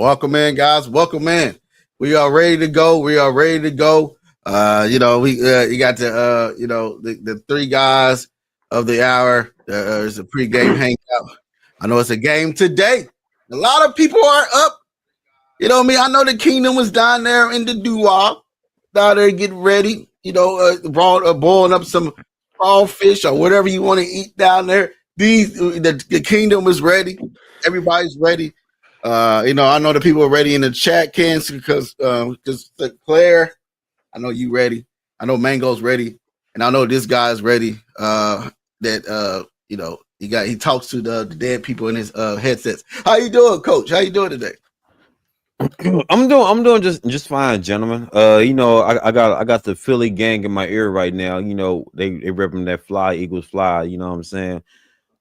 Welcome in, guys. Welcome in. We are ready to go. We are ready to go. You got the three guys of the hour. It's a pregame hangout. I know it's a game today. A lot of people are up. You know what I mean? I know the Kingdom was down there in the doo-wop, down there getting ready. Boiling up some crawfish or whatever you want to eat down there. The Kingdom is ready. Everybody's ready. I know the people are ready in the chat, Ken, because Claire, I know you ready. I know Mango's ready, and I know this guy's ready. He talks to the dead people in his headsets. How you doing, Coach? How you doing today? I'm doing just fine, gentlemen. I got the Philly gang in my ear right now. You know, they repping that fly, Eagles fly. You know what I'm saying?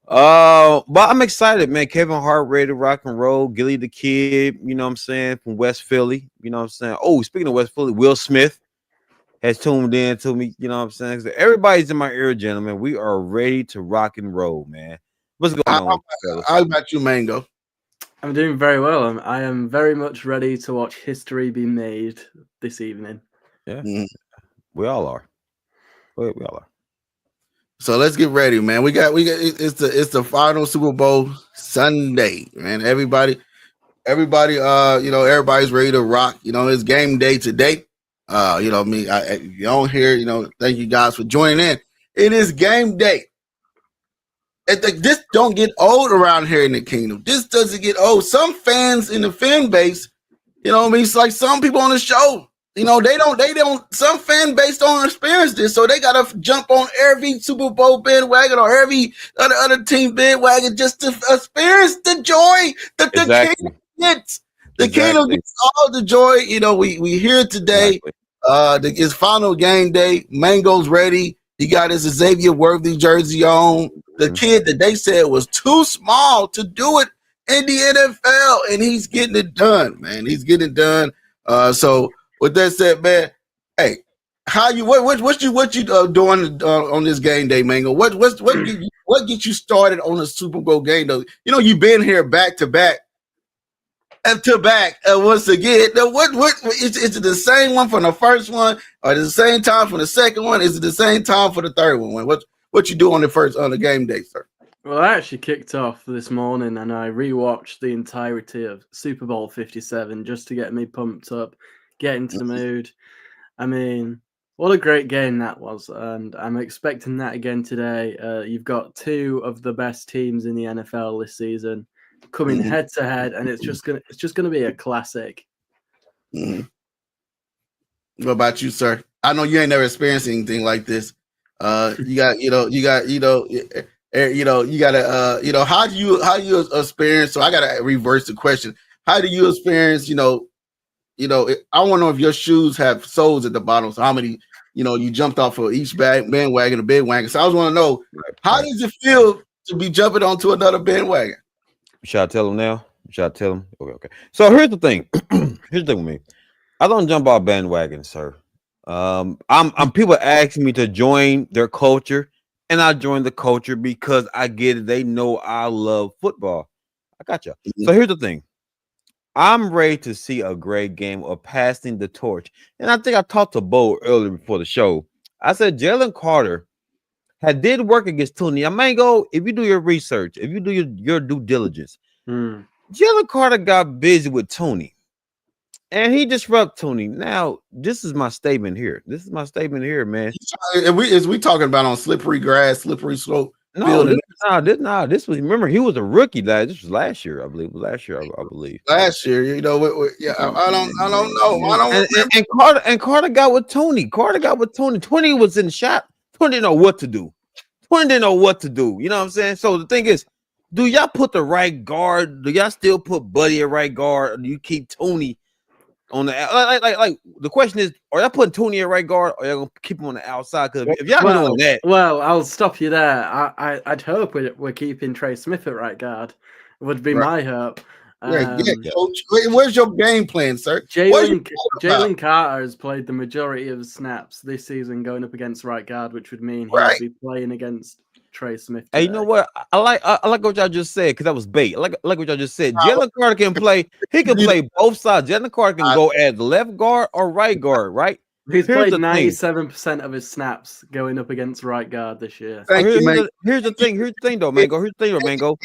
But I'm excited, man. Kevin Hart ready to rock and roll. Gilly the Kid, you know what I'm saying, from West Philly. You know what I'm saying? Oh, speaking of West Philly, Will Smith has tuned in to me. You know what I'm saying? So everybody's in my ear, gentlemen. We are ready to rock and roll, man. What's going on? How about you, Mango? I'm doing very well. I am very much ready to watch history be made this evening. Yeah, we all are. We all are. So let's get ready, man. We got it's the final Super Bowl Sunday, man. Everybody's ready to rock. You know, it's game day today. Thank you guys for joining in. It is game day. This don't get old around here in the Kingdom. This doesn't get old. Some fans in the fan base, you know what I mean? It's like some people on the show, you know, they don't, some fan base don't experience this. So they got to jump on every Super Bowl bandwagon or every other team bandwagon just to experience the joy that the Kingdom gets. The Kingdom gets all the joy. You know, we here today. It's final game day. Mango's ready. He got his Xavier Worthy jersey on. The kid that they said was too small to do it in the NFL, and he's getting it done, man. He's getting it done. So with that said, man, hey, what you doing on this game day, Mango? What gets you started on a Super Bowl game though? You know, you've been here back to back. Once again, what is it the same one from the first one, or is it the same time for the second one? Is it the same time for the third one? What you do on the game day, sir? Well, I actually kicked off this morning and I rewatched the entirety of Super Bowl 57 just to get me pumped up, get into the mood. I mean, what a great game that was, and I'm expecting that again today. You've got two of the best teams in the NFL this season coming head to head, and it's just gonna be a classic. What about you, sir? I know you ain't never experienced anything like this. How do you experience? So I gotta reverse the question. How do you experience? I want to know if your shoes have soles at the bottom. So how many? You jumped off of each bandwagon, a bandwagon. So I just want to know how does it feel to be jumping onto another bandwagon? Should I tell him now? Should I tell him? Okay. So here's the thing. Here's the thing with me. I don't jump off bandwagon, sir. I'm people asking me to join their culture, and I join the culture because I get it. They know I love football. I got you. So here's the thing. I'm ready to see a great game of passing the torch. And I think I talked to Bo earlier before the show. I said Jalen Carter did work against Tooney. I may go, if you do your research, if you do your due diligence, Jalen Carter got busy with Tooney, and he disrupted Tooney. Now, this is my statement here. Man. Is we talking about on slippery grass, slippery slope? No, this was, remember, he was a rookie. This was last year, I believe. Last year, I don't know. And Carter got with Tooney. Tooney was in the shot. Tooney didn't know what to do. You know what I'm saying? So the thing is, do y'all put the right guard? Do y'all still put Buddy at right guard? Or do you keep Tooney on the like? The question is, are y'all putting Tooney at right guard, or y'all gonna keep him on the outside? Because if y'all doing that, well, I'll stop you there. I'd hope we're keeping Trey Smith at right guard. Would be my hope. Coach. Where's your game plan, sir? Jalen Carter has played the majority of snaps this season going up against right guard, which would mean he would be playing against Trey Smith. Hey, you know what? I like what y'all just said because that was bait. I like what y'all just said. Jalen Carter can play. He can play both sides. Jalen Carter can go as left guard or right guard, right? He's Here's played the thing. 97% of his snaps going up against right guard this year. Thank you, man. Here's the thing. Here's the thing, though, Mango. Here's the thing, though, Mango.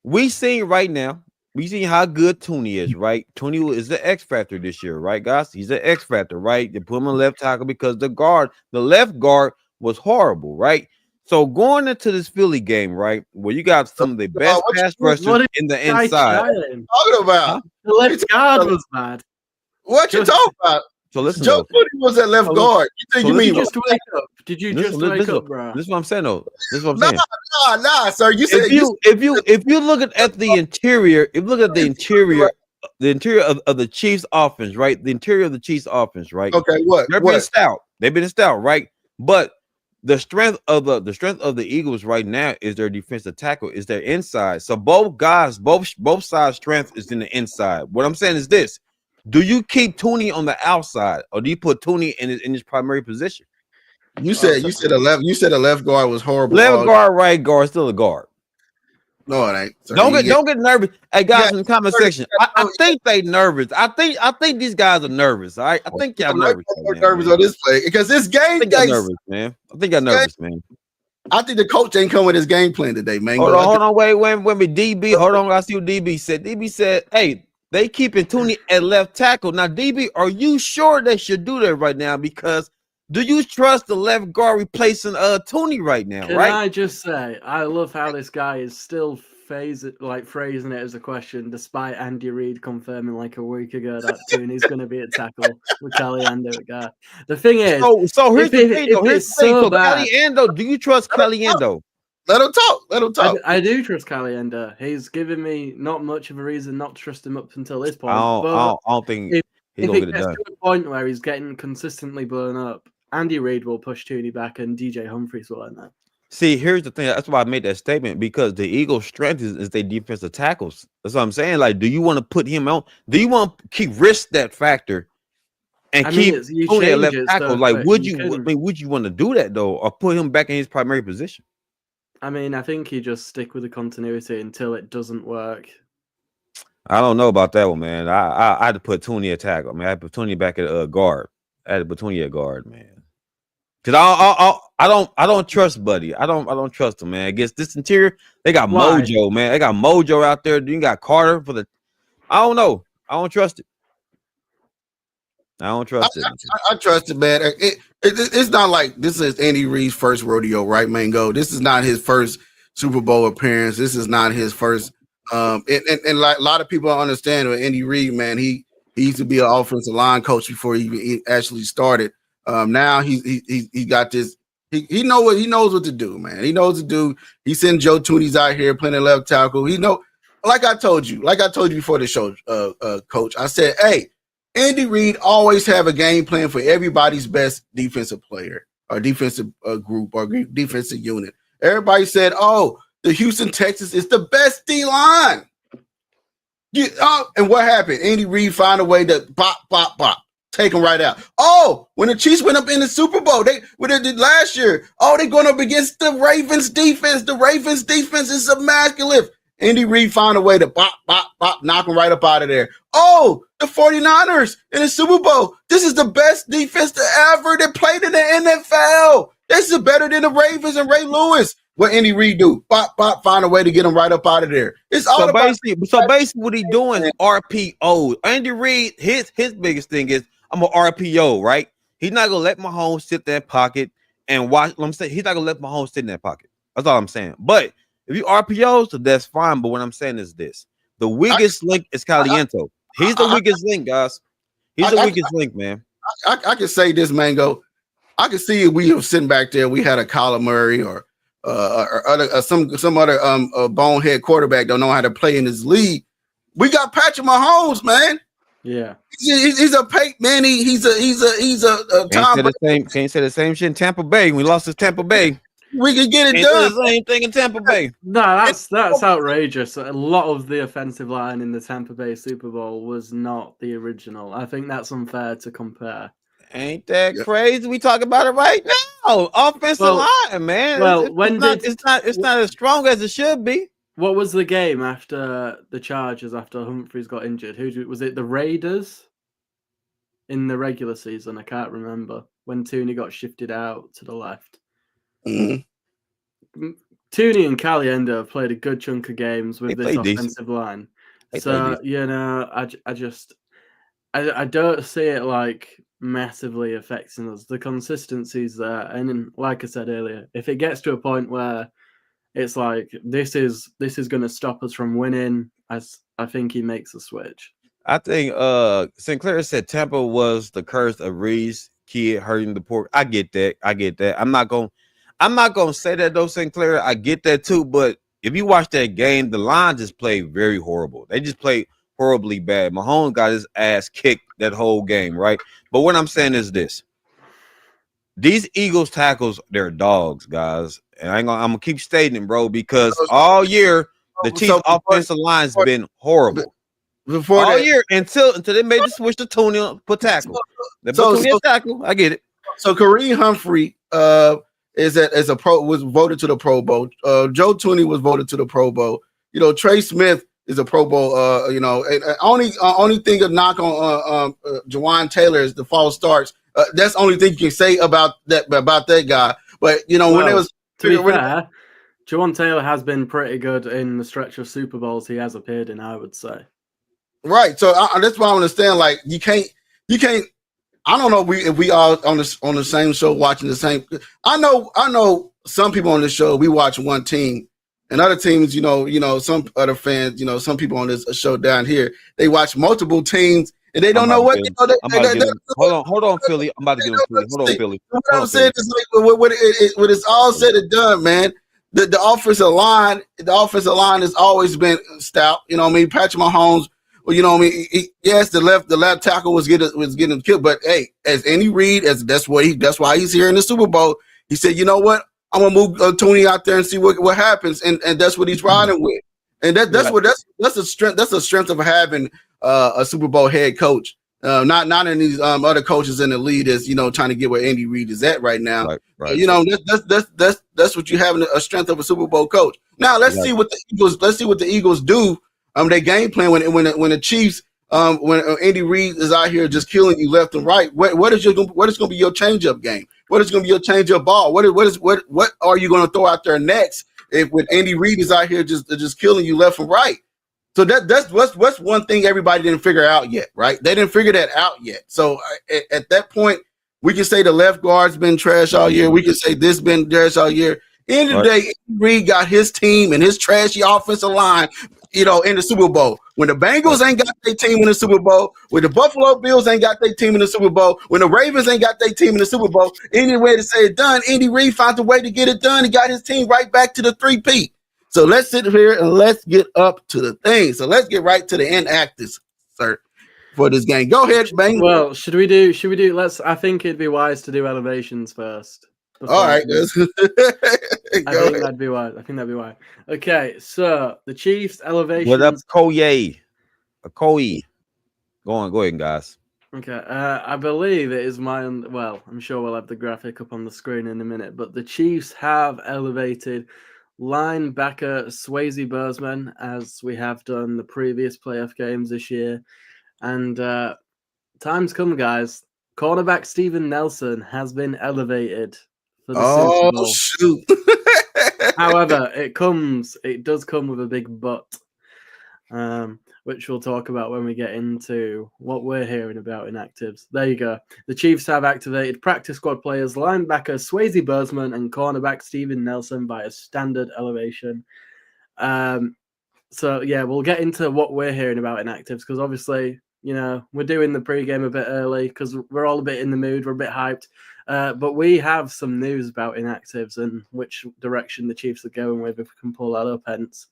We seen right now. We see how good Tooney is, right? Tooney is the X factor this year, right, guys? He's the X factor, right? They put him on left tackle because the left guard was horrible, right? So going into this Philly game, right, where you got some of the best pass rushers in the inside. Talking about the left guard was bad. What you talking about? So listen, Joe Tooney was at left guard. You mean just wake up? Did you just wake up, bro? This is what I'm saying, though. This is what I'm saying. Nah, sir. You said if you look at the interior, if you look at the interior of the Chiefs offense, right? The interior of the Chiefs offense, right? Okay, what? They've been stout. They've been stout, right? But the strength of the Eagles right now is their defensive tackle, is their inside. So both sides' strength is in the inside. What I'm saying is this: do you keep Tooney on the outside, or do you put Tooney in his primary position? You said a left guard was horrible. Left guard, right guard, still a guard. No, it ain't. Sir, don't get nervous. Hey guys, in the comment section, I think they nervous. I think these guys are nervous. All right, I think y'all nervous. Nervous on this play because this game. I think y'all nervous, man. I think y'all nervous, man. I think the coach ain't coming with his game plan today, man. Hold on, wait, DB. Hold on, I see what DB said. DB said, "Hey, they keeping Tooney at left tackle." Now, DB, are you sure they should do that right now? Because do you trust the left guard replacing Tooney right now? Can right? I just say, I love how this guy is still phrasing it as a question, despite Andy Reid confirming like a week ago that Tooney's going to be a tackle with Caliendo at guard. The thing is, so here's the thing. So bad, Caliendo, do you trust Caliendo? Let him talk. I do trust Caliendo. He's given me not much of a reason not to trust him up until this point. I don't think he's going to get it done. To a point where he's getting consistently blown up, Andy Reid will push Tooney back and DJ Humphries will end that. See, here's the thing. That's why I made that statement, because the Eagles' strength is their defensive tackles. That's what I'm saying. Like, do you want to put him on? Do you want to keep risk that factor and keep Tooney at left tackle? Like, would you want to do that though, or put him back in his primary position? I mean, I think you just stick with the continuity until it doesn't work. I don't know about that one, man. I had to put Tooney at tackle. I mean, I had to put Tooney back at guard. I had to put Tooney at guard, man. Because I don't trust Buddy. I don't trust him, man. Against this interior, they got Mojo, man. They got Mojo out there. You got Carter for the. I don't know. I don't trust it. I trust it, man. It's not like this is Andy Reid's first rodeo, right, Mango? This is not his first Super Bowl appearance. This is not his first. And like a lot of people understand with Andy Reid, man, he used to be an offensive line coach before he actually started. Now he got this. He knows what to do, man. He knows what to do. He sent Joe Tooney's out here playing left tackle. He know, like I told you before the show, Coach. I said, hey, Andy Reid always have a game plan for everybody's best defensive player or defensive group or defensive unit. Everybody said, oh, the Houston Texans is the best D line. And what happened? Andy Reid found a way to bop. Take them right out. Oh, when the Chiefs went up in the Super Bowl, they did last year. Oh, they're going up against the Ravens defense. The Ravens defense is immaculate. Andy Reid found a way to bop, knock them right up out of there. Oh, the 49ers in the Super Bowl. This is the best defense ever that played in the NFL. This is better than the Ravens and Ray Lewis. What Andy Reid do? Bop, find a way to get them right up out of there. It's all basically what he doing is RPO. Andy Reid, his biggest thing is, I'm an RPO, right? He's not gonna let Mahomes sit in that pocket and watch. I'm saying he's not gonna let Mahomes sit in that pocket. That's all I'm saying. But if you RPOs, so that's fine. But what I'm saying is this: the weakest link is Caliento. He's the weakest link, guys. He's the weakest link, man. I can say this, Mango. I can see if we were sitting back there, we had a Kyler Murray or some other bonehead quarterback don't know how to play in his league. We got Patrick Mahomes, man. Yeah, he's a Peyton Manning. He's a Tom. Can't say the same shit in Tampa Bay. We lost to Tampa Bay. We can get it done. The same thing in Tampa Bay. No, that's outrageous. A lot of the offensive line in the Tampa Bay Super Bowl was not the original. I think that's unfair to compare. Ain't that crazy? We talk about it right now. Offensive line, man. Well, it's not as strong as it should be. What was the game after the Chargers after Humphries got injured? Was it? The Raiders in the regular season? I can't remember when Tooney got shifted out to the left. Mm-hmm. Tooney and Caliendo have played a good chunk of games with this offensive line. So I don't see it like massively affecting us. The consistency's there, and like I said earlier, if it gets to a point where it's like this is going to stop us from winning, I think he makes a switch. I think Sinclair said Tampa was the curse of Reed's kid hurting the pork. I get that. I'm not gonna say that though, Sinclair. I get that too. But if you watch that game, the line just played very horrible. They just played horribly bad. Mahomes got his ass kicked that whole game, right? But what I'm saying is this: these Eagles tackles, they're dogs, guys. And I'm gonna keep stating it, bro, because all year the Chiefs offensive line's been horrible. All year until they made the switch to Tooney for tackle. Tackle. I get it. So Kareem Humphrey was voted to the Pro Bowl. Joe Tooney was voted to the Pro Bowl. You know, Trey Smith is a Pro Bowl. Only thing to knock on Jawan Taylor is the false starts. That's the only thing you can say about that guy. But when it was to be fair, Jawan Taylor has been pretty good in the stretch of Super Bowls he has appeared in, I would say. Right. So that's why I understand. Like you can't. I don't know if we all on the same show watching the same. I know some people on this show we watch one team, and other teams, some other fans, some people on this show down here they watch multiple teams and they don't know what. Hold on, Philly. I'm about to get him. Hold on, Philly. What I'm saying is like when it's all said and done, man. The offensive line has always been stout. You know what I mean? Patrick Mahomes. Well, yes, the left tackle was getting killed, but hey, as Andy Reid, that's why he's here in the Super Bowl. He said, you know what, I'm gonna move Tooney out there and see what happens, and that's what he's riding with, and that's a strength. That's a strength of having a Super Bowl head coach. Not in these other coaches in the league is trying to get where Andy Reid is at right now. Right. That's what you have a strength of a Super Bowl coach. Now let's see what the Eagles do. Their game plan when the Chiefs when Andy Reid is out here just killing you left and right. What is going to be your changeup game? What is going to be your changeup ball? What are you going to throw out there next if when Andy Reid is out here just killing you left and right? So that's what's one thing everybody didn't figure out yet, right? They didn't figure that out yet. So at that point, we can say the left guard's been trash all year. We can say this been trash all year. End of the day, Andy Reid got his team and his trashy offensive line, in the Super Bowl. When the Bengals ain't got their team in the Super Bowl, when the Buffalo Bills ain't got their team in the Super Bowl, when the Ravens ain't got their team in the Super Bowl, any way to say it done, Andy Reid found a way to get it done. He got his team right back to the 3-peat. So let's sit here and let's get up to the thing. So let's get right to the inactives, sir, for this game. Go ahead, Bang. Well, should we do? I think it'd be wise to do elevations first. All right. I think that'd be wise. Okay, so the Chiefs elevation. What up, Koye? Go ahead, guys. Okay, I believe it is I'm sure we'll have the graphic up on the screen in a minute, but the Chiefs have elevated linebacker Swayze Bozeman, as we have done the previous playoff games this year. And time's come, guys. Cornerback Steven Nelson has been elevated for the Super Bowl. Shoot. However, it does come with a big but, which we'll talk about when we get into what we're hearing about inactives. There you go. The Chiefs have activated practice squad players, linebacker Swayze Bozeman and cornerback Steven Nelson by a standard elevation. So yeah, we'll get into what we're hearing about inactives, because obviously, we're doing the pregame a bit early because we're all a bit in the mood, we're a bit hyped. But we have some news about inactives and which direction the Chiefs are going with, if we can pull that up, hence.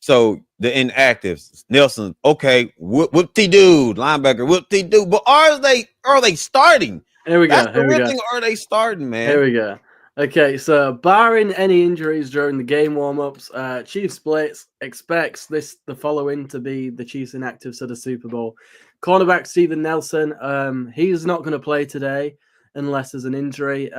So the inactives, Nelson, okay, whoop-de-doo, linebacker, whoop-de-doo, but are they starting? Here we go. Are they starting, man? Here we go. Okay, so barring any injuries during the game warm-ups, Chiefs Blitz expects the following to be the Chiefs inactives to the Super Bowl. Cornerback Steven Nelson, he's not going to play today unless there's an injury.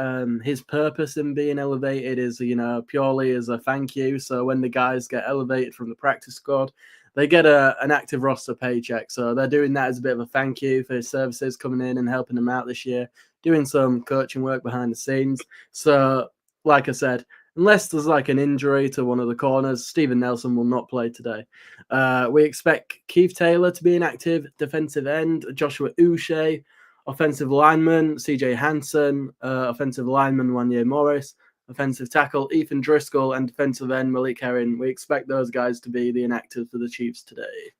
His purpose in being elevated is, purely as a thank you. So when the guys get elevated from the practice squad, they get an active roster paycheck. So they're doing that as a bit of a thank you for his services coming in and helping them out this year, doing some coaching work behind the scenes. So, like I said, unless there's like an injury to one of the corners, Steven Nelson will not play today. We expect Keith Taylor to be an active defensive end, Joshua Uche, offensive lineman, CJ Hansen, offensive lineman, Wanya Morris, offensive tackle, Ethan Driscoll, and defensive end, Malik Herring. We expect those guys to be the inactives for the Chiefs today.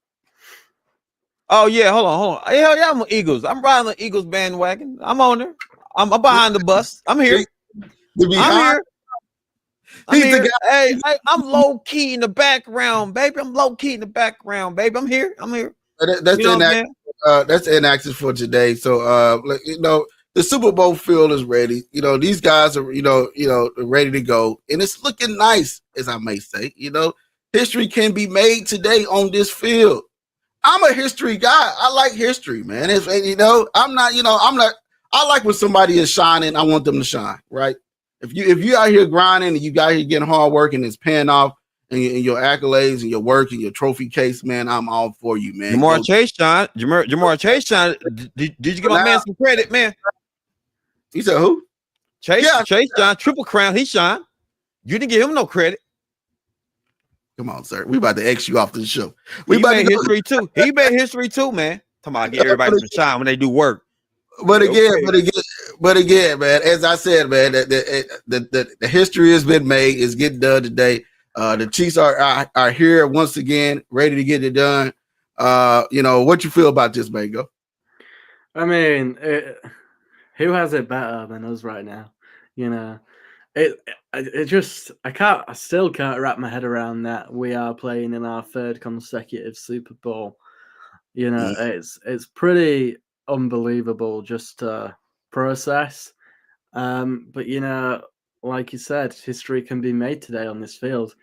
Oh, yeah, hold on. Yeah, I'm Eagles. I'm riding the Eagles bandwagon. I'm on there. I'm behind the bus. I'm here. I'm here. Hey, I'm low key in the background, baby. I'm here. That's inactive for today. So, the Super Bowl field is ready. These guys are, ready to go, and it's looking nice, as I may say. History can be made today on this field. I'm a history guy. I like history, man. I like when somebody is shining. I want them to shine, right? If you out here grinding and you out here getting hard work and it's paying off and your accolades and your work and your trophy case, man, I'm all for you, man. Jamar Chase shine. Did you give my man some credit, man? You said who? Chase shine. Triple Crown. He shine. You didn't give him no credit. Come on, sir. We about to X you off the show. He made history too. He made history too, man. Come on, get everybody some shine when they do work. But again, man, as I said, man, the history has been made. It's getting done today. The Chiefs are here once again, ready to get it done. What you feel about this, Mango? I mean, who has it better than us right now? I still can't wrap my head around that we are playing in our third consecutive Super Bowl. It's pretty unbelievable just to process. But like you said, history can be made today on this field.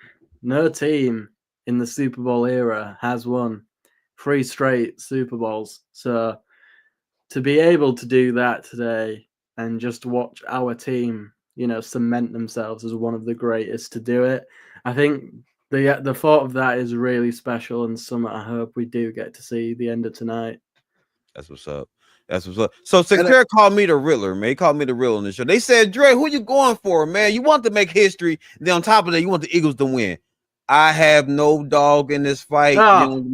No team in the Super Bowl era has won 3 straight Super Bowls. So to be able to do that today and just watch our team, cement themselves as one of the greatest to do it, I think the thought of that is really special and something I hope we do get to see the end of tonight. That's what's up. So Sinclair called me the Riddler, man. He called me the Riddler on the show. They said, Dre, who you going for, man? You want to make history. Then on top of that, you want the Eagles to win. I have no dog in this fight.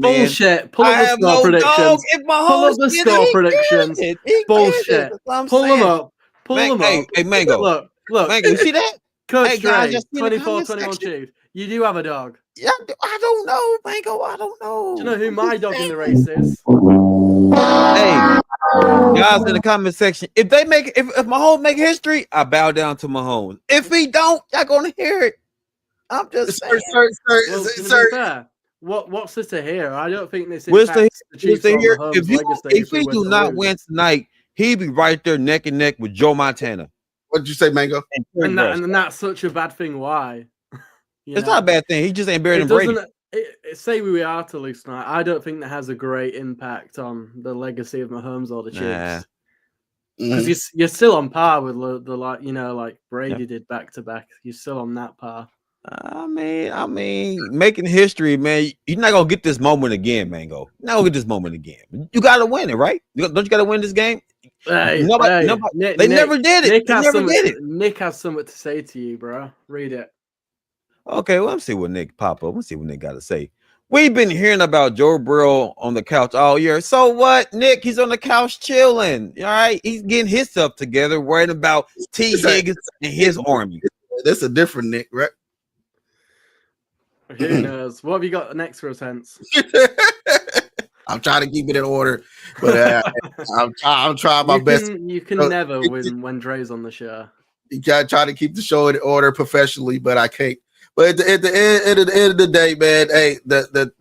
Bullshit. Pull up the score predictions. Pull up the score predictions. Bullshit. Pull them up. Pull them up. Hey, Mango. Look. Mango, you see that? Coach Dre, 24-21 Chiefs. You do have a dog. Yeah, I don't know, Mango. I don't know. Do you know who my dog in the race is? Hey, guys in the comment section, if Mahomes make history, I bow down to Mahomes. If he don't, y'all gonna hear it. I'm just saying. Sir. What's this to hear? I don't think this impacts the Chiefs or Mahomes' legacy. If he do not win tonight, he'd be right there neck and neck with Joe Montana. What did you say, Mango? And that's such a bad thing. Why? It's not a bad thing. He just ain't buried in Brady. Say we are to lose tonight, I don't think that has a great impact on the legacy of Mahomes or the Chiefs. Because you're still on par with like Brady did back to back. You're still on that par. I mean, making history, man. You're not gonna get this moment again, Mango. You're not gonna get this moment again. You gotta win it, right? Don't you gotta win this game? They never did it. Nick has something to say to you, bro. Read it. Okay, well, let's see what Nick pop up. Let's see what Nick got to say. We've been hearing about Joe Burrow on the couch all year. So what, Nick? He's on the couch chilling. All right, he's getting his stuff together, worried about T. Higgins and his army. That's a different Nick, right? Who knows? What have you got next for us, Hence? I'm trying to keep it in order, but I'm trying my best. You can never win when Dre's on the show. You gotta try to keep the show in order professionally, but I can't. But at the end of the day, man, hey, the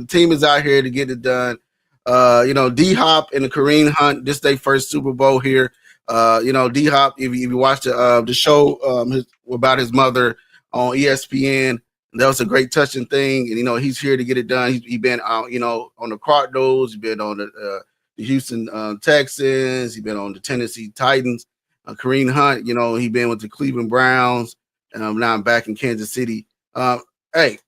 team is out here to get it done. D Hop and the Kareem Hunt, this their first Super Bowl here. D Hop. If you watch the show about his mother on ESPN, that was a great touching thing. And he's here to get it done. He's been on the Cardinals. He's been on the Houston Texans. He's been on the Tennessee Titans. Kareem Hunt. He's been with the Cleveland Browns. Now I'm back in Kansas City. Hey,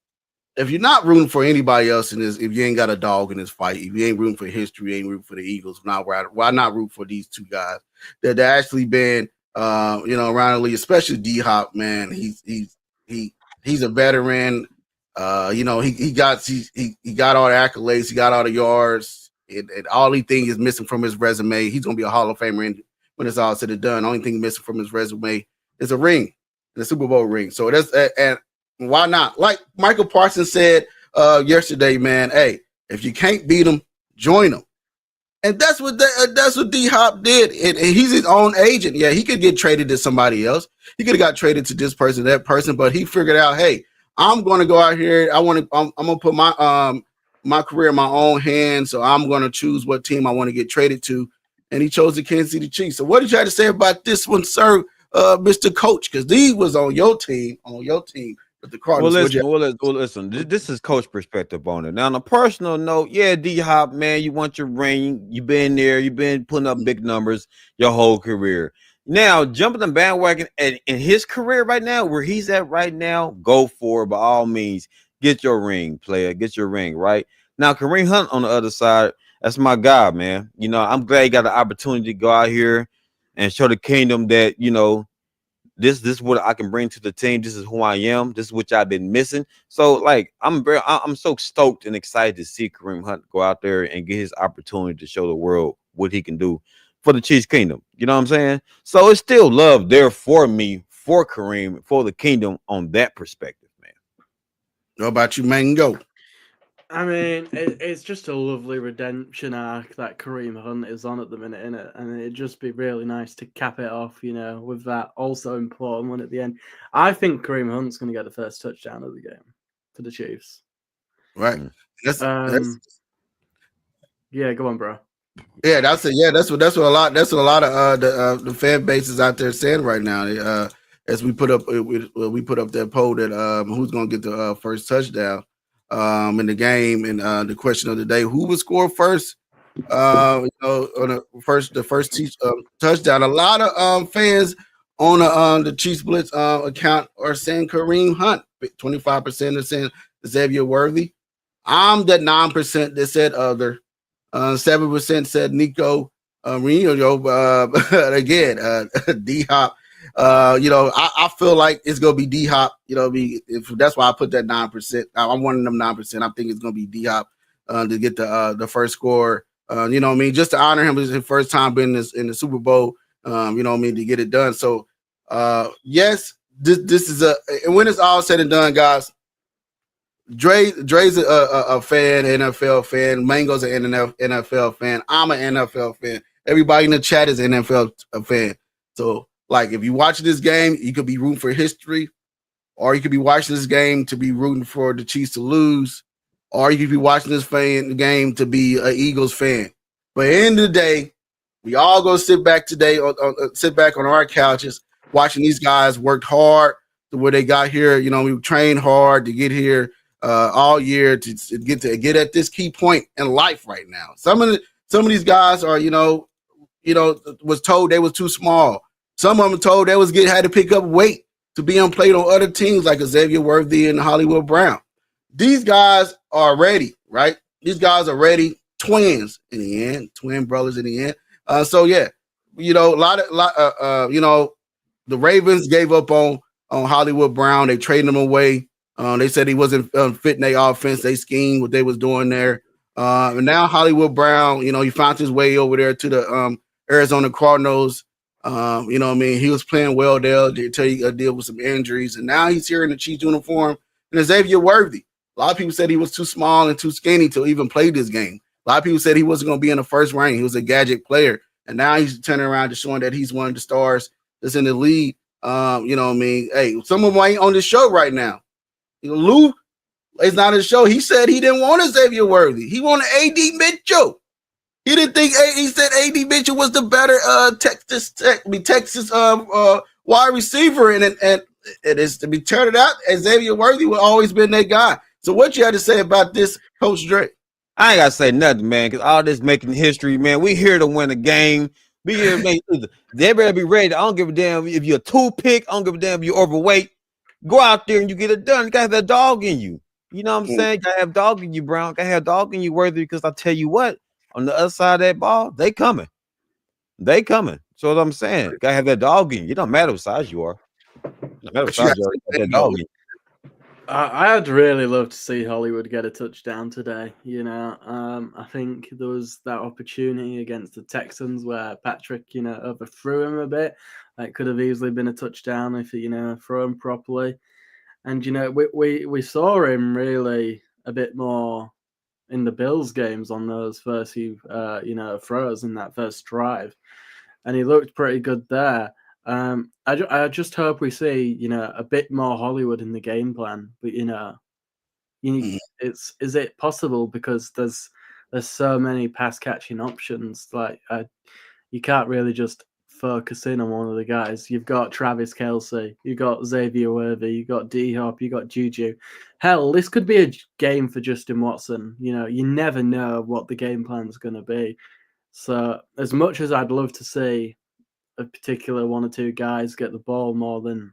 if you're not rooting for anybody else in this, if you ain't got a dog in this fight, if you ain't rooting for history, you ain't rooting for the Eagles, why not root for these two guys that actually been around the league, especially D Hop, man. He's a veteran. He got all the accolades, he got all the yards, and all he thing is missing from his resume. He's gonna be a Hall of Famer when it's all said and done. The only thing missing from his resume is a ring, the Super Bowl ring. So that's and why not? Like Michael Parsons said yesterday, man. Hey, if you can't beat them, join them. And that's what D Hop did. And he's his own agent. Yeah, he could get traded to somebody else. He could have got traded to this person, that person, but he figured out, hey, I'm going to go out here. I'm going to put my career in my own hands. So I'm going to choose what team I want to get traded to. And he chose the Kansas City Chiefs. So what did you have to say about this one, sir, Mr. Coach? Because he was on your team. With the Cardinals. Well, listen. This is coach perspective on it. Now, on a personal note, yeah, D Hop, man, you want your ring. You've been there. You've been putting up big numbers your whole career. Now, jumping the bandwagon in his career right now, where he's at right now, go for it by all means. Get your ring, player. Get your ring, right? Now, Kareem Hunt on the other side, that's my guy, man. I'm glad he got the opportunity to go out here and show the kingdom that, this is what I can bring to the team. This is who I am. This is what I've been missing. So, like, I'm so stoked and excited to see Kareem Hunt go out there and get his opportunity to show the world what he can do for the Chiefs Kingdom. You know what I'm saying? So it's still love there for me, for Kareem, for the kingdom on that perspective, man. How about you, Mango? I mean, it's just a lovely redemption arc that Kareem Hunt is on at the minute, innit? And it'd just be really nice to cap it off, with that also important one at the end. I think Kareem Hunt's going to get the first touchdown of the game for the Chiefs. Right. Yeah, go on, bro. Yeah, that's what a lot of the fan bases out there saying right now. As we put up that poll that who's going to get the first touchdown in the game, and the question of the day: who would score first? On the first touchdown. A lot of fans on the Chiefs Blitz account are saying Kareem Hunt. 25% are saying Xavier Worthy. I'm that 9% that said other. 7% said Nico again, D Hop. I feel like it's gonna be D Hop. That's why I put that 9%. I'm one of them 9%. I think it's gonna be D Hop to get the first score. Just to honor him, it's his first time being in the Super Bowl. To get it done. So yes, this is and when it's all said and done, guys. Dre's a fan, NFL fan. Mango's an NFL fan. I'm an NFL fan. Everybody in the chat is an NFL fan. So, like, if you watch this game, you could be rooting for history, or you could be watching this game to be rooting for the Chiefs to lose, or you could be watching this game to be an Eagles fan. But at the end of the day, we all go sit back on our couches watching these guys worked hard to where they got here. We trained hard to get here. All year to get at this key point in life right now. Some of these guys are, was told they was too small. Some of them told they had to pick up weight to be on plate on other teams like Xavier Worthy and Hollywood Brown. These guys are ready, right? These guys are ready. Twins in the end, twin brothers in the end. The Ravens gave up on Hollywood Brown. They traded him away. They said he wasn't fitting their offense. They schemed what they was doing there. And now Hollywood Brown, he found his way over there to the Arizona Cardinals. He was playing well there until he deal with some injuries. And now he's here in the Chiefs uniform. And Xavier Worthy. A lot of people said he was too small and too skinny to even play this game. A lot of people said he wasn't going to be in the first rank. He was a gadget player. And now he's turning around to showing that he's one of the stars that's in the league. Hey, some of them ain't on the show right now. Lou is not a show. He said he didn't want a Xavier Worthy. He wanted A.D. Mitchell. He didn't think he said AD Mitchell was the better Texas wide receiver, and it is to be turned out. Xavier Worthy would always been that guy. So what you had to say about this, Coach Dre? I ain't gotta say nothing, man, because all this making history, man. We here to win a game. We here to make they better be ready. I don't give a damn if you're a 2-pick. I don't give a damn if you're overweight. Go out there and you get it done. You gotta have that dog in you. You know what I'm saying? You gotta have dog in you, Brown. Gotta have dog in you, Worthy, because I tell you what, on the other side of that ball, they coming. They coming. So what I'm saying, gotta have that dog in you. It don't matter what size you are. No matter what size you are, you got that dog in you. I'd really love to see Hollywood get a touchdown today. You know, I think there was that opportunity against the Texans where Patrick, you know, overthrew him a bit. That could have easily been a touchdown if you know, throw him properly. And you know, we saw him really a bit more in the Bills games on those first few you know, throws in that first drive, and he looked pretty good there. I just hope we see, you know, a bit more Hollywood in the game plan. But you know, is it possible, because there's so many pass catching options. Like you can't really just focus in on one of the guys. You've got Travis Kelce, you've got Xavier Worthy, you've got D-Hop, you've got Juju. Hell, this could be a game for Justin Watson. You know, you never know what the game plan is going to be. So as much as I'd love to see a particular one or two guys get the ball more than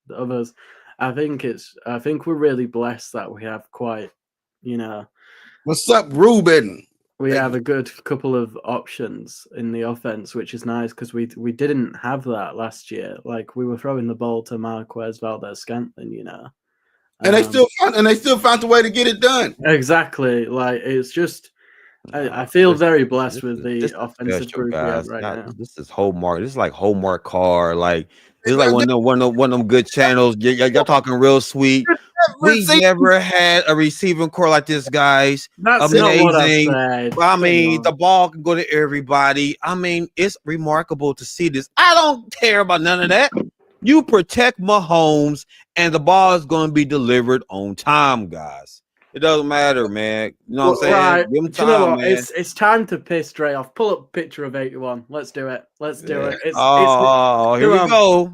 the others, I think we're really blessed that we have quite, you know. What's up, Ruben? We have a good couple of options in the offense, which is nice, because we didn't have that last year. Like, we were throwing the ball to Marquez Valdes-Scantling, you know, and they still found a way to get it done. Exactly. Like, it's just I feel very blessed with the offensive group we have right now. This is Hallmark. This is like Hallmark car. Like, this is like one of them good channels. Y'all talking real sweet. We never had a receiving core like this, guys. That's amazing. Not what I said. I mean, the ball can go to everybody. I mean, it's remarkable to see this. I don't care about none of that. You protect Mahomes, and the ball is going to be delivered on time, guys. It doesn't matter, man. You know what I'm saying? Right. Give him time, you know what? man. It's time to piss Dre off. Pull up a picture of 81. Let's do it. Let's do it. Here we go.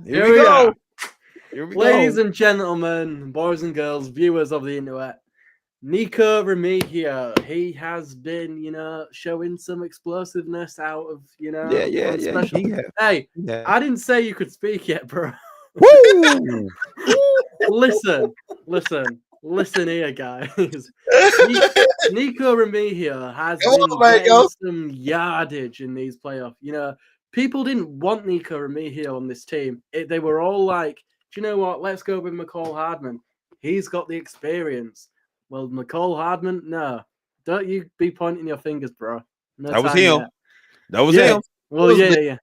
Here we go. Here we Ladies go. and gentlemen, boys and girls, viewers of the internet, Nico Remigio, he has been, you know, showing some explosiveness out of, you know, Yeah. special. Hey, I didn't say you could speak yet, bro. Woo! Listen here, guys. Nico Remigio has been getting some yardage in these playoffs. You know, people didn't want Nico Remigio on this team. They were all like, do you know what? Let's go with McCall Hardman. He's got the experience. Well, McCall Hardman, no. Don't you be pointing your fingers, bro. No, that was him. Yet. That was him. Well, yeah.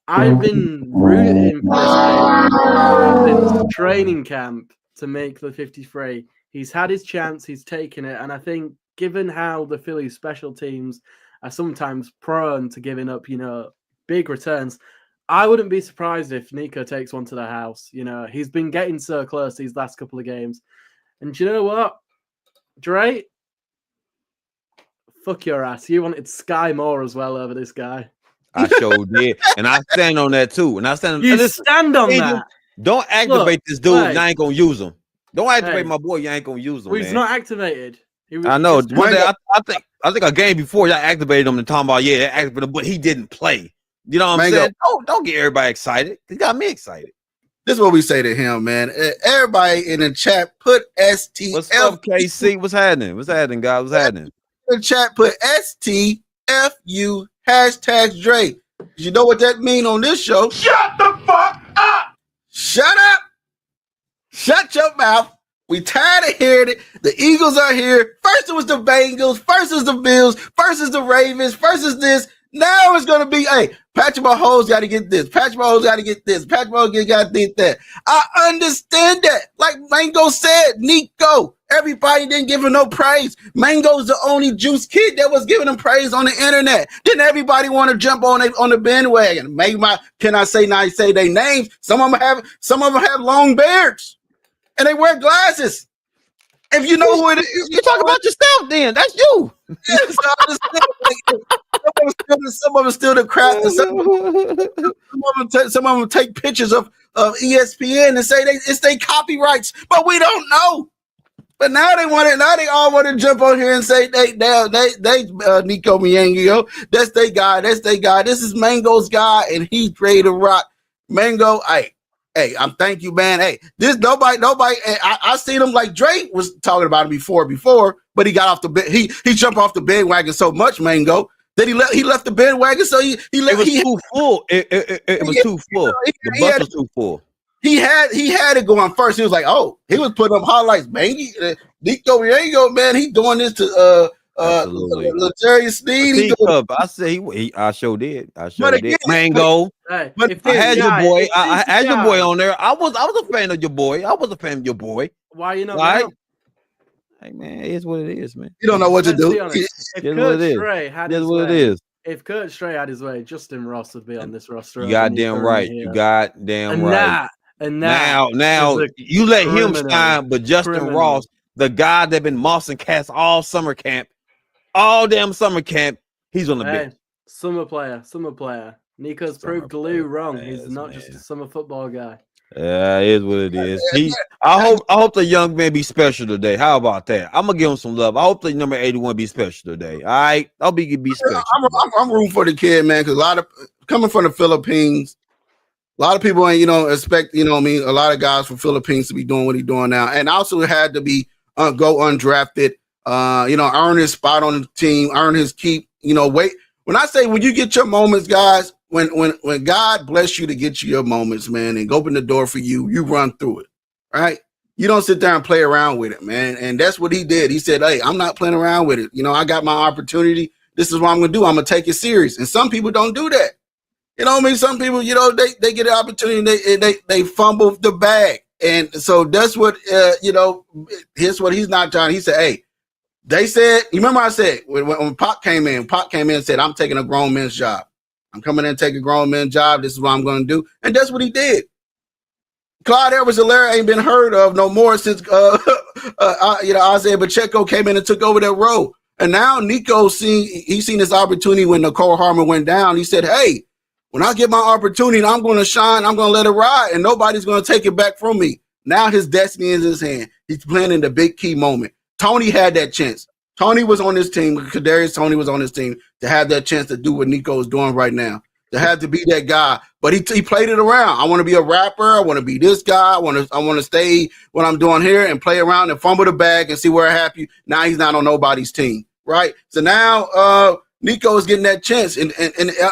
I've been rooting for this guy since training camp to make the 53. He's had his chance. He's taken it. And I think, given how the Phillies special teams are sometimes prone to giving up, you know, big returns, I wouldn't be surprised if Nico takes one to the house. You know, he's been getting so close these last couple of games. And you know what, Dre? Fuck your ass. You wanted Sky Moore as well over this guy. I sure did. And I stand on that too. And I stand on stand on that. Don't activate this dude. You ain't gonna use him. Don't activate my boy. You ain't gonna use him. Well, he's not activated. I know. One day, I think a game before y'all activated him and talking about activated him, but he didn't play. You know what I'm saying? Don't get everybody excited. He got me excited. This is what we say to him, man. Everybody in the chat put STF. What's up, KC? What's happening? What's happening, guys? What's happening? In the chat put STFU #Dre. You know what that mean on this show? Shut the fuck up! Shut up! Shut your mouth. We tired of hearing it. The Eagles are here. First it was the Bengals. First is the Bills. First is the Ravens. First is this. Now it's going to be, hey, Patrick Mahomes got to get this. Patrick Mahomes got to get this. Patrick Mahomes got to get that. I understand that. Like Mango said, Nico, everybody didn't give him no praise. Mango's the only juice kid that was giving him praise on the internet. Didn't everybody want to jump on the bandwagon? Can I say their names? Some of them have long beards, and they wear glasses. If you know who it is, you talk about yourself. Then that's you. Yes, I understand. some of them still the crap. Some of them take pictures of ESPN and say it's their copyrights, but we don't know. But now they want it. Now they all want to jump on here and say they Nico Miangio. That's their guy. That's their guy. This is Mango's guy, and he's ready to rock. Mango, hey, I'm thank you, man. Hey, this nobody. I seen him like Drake was talking about him before, but he got off the bed. He jumped off the bandwagon so much, Mango, that he left the bandwagon. So he left. It was too full. It was too full. The bus was too full. He had it going first. He was like, oh, he was putting up highlights, man. Nico Riego, man, he doing this to Latarius Sneed. I say I sure did. Mango. Hey, but I had your boy. I had your boy on there. I was a fan of your boy. I was a fan of your boy. Why you not? Right? Hey man, it's what it is, man. You don't know what to do. If Kurt Stray had his way, Justin Ross would be on this roster. You goddamn right. You goddamn right. And now you let him shine, but Justin Ross, the guy that been mossing cats all summer camp, all damn summer camp, he's on the bench. Summer player. Nico's proved Lou wrong. He's not just a summer football guy. Yeah, it is what it is. I hope the young man be special today. How about that? I'm gonna give him some love. I hope the number 81 be special today. All right, I'll be special. I'm rooting for the kid, man, because a lot of coming from the Philippines. A lot of people ain't, expect, a lot of guys from Philippines to be doing what he's doing now. And also had to be go undrafted, earn his spot on the team, earn his keep, wait. When I say when you get your moments, guys, when God bless you to get you your moments, man, and open the door for you, you run through it, right? You don't sit there and play around with it, man. And that's what he did. He said, hey, I'm not playing around with it. I got my opportunity. This is what I'm going to do. I'm going to take it serious. And some people don't do that. Some people, they get an opportunity and they fumble the bag. And so that's what, here's what he's not trying. He said, hey, they said, you remember I said, when Pop came in and said, I'm taking a grown man's job. I'm coming in and taking a grown man's job. This is what I'm going to do. And that's what he did. Clyde Edwards-Helaire ain't been heard of no more since, Isaiah Pacheco came in and took over that role. And now Nico seen this opportunity when Nicole Harmon went down. He said, hey, when I get my opportunity, I'm going to shine. I'm going to let it ride, and nobody's going to take it back from me. Now his destiny is in his hand. He's playing in the big key moment. Tony had that chance. Tony was on his team. Kadarius Toney was on his team to have that chance to do what Nico is doing right now, to have to be that guy. But he played it around. I want to be a rapper. I want to be this guy. I want to stay what I'm doing here and play around and fumble the bag and see where I have you. Now he's not on nobody's team, right? So now Nico is getting that chance, and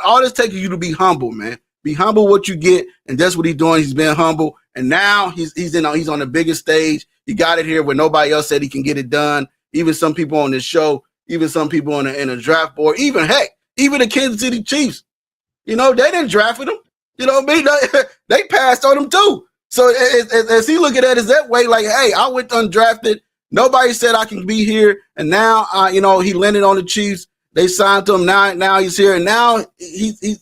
all this takes you to be humble, man. Be humble what you get, and that's what he's doing. He's been humble, and now he's on the biggest stage. He got it here where nobody else said he can get it done. Even some people on this show, even some people in a draft board, even the Kansas City Chiefs. They didn't draft him. They passed on him too. So as he looking at it that way, like, hey, I went undrafted. Nobody said I can be here, and now he landed on the Chiefs. They signed to him. Now he's here, and now he's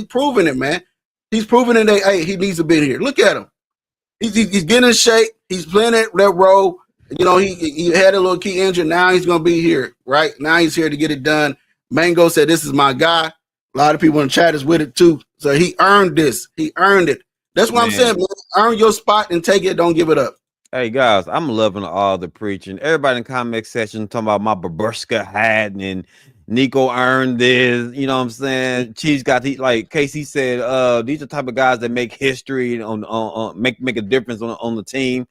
proving it, man. He's proving it that, hey, he needs to be here. Look at him. He's getting in shape. He's playing that role. He had a little key injury. Now he's going to be here, right? Now he's here to get it done. Mango said, this is my guy. A lot of people in the chat is with it, too. So he earned this. He earned it. That's what I'm saying, man. Earn your spot and take it. Don't give it up. Hey, guys, I'm loving all the preaching. Everybody in the comment section talking about my Baburska hat and Nico earned this. You know what I'm saying? Chiefs got these, like Casey said, these are the type of guys that make history and make a difference on the team.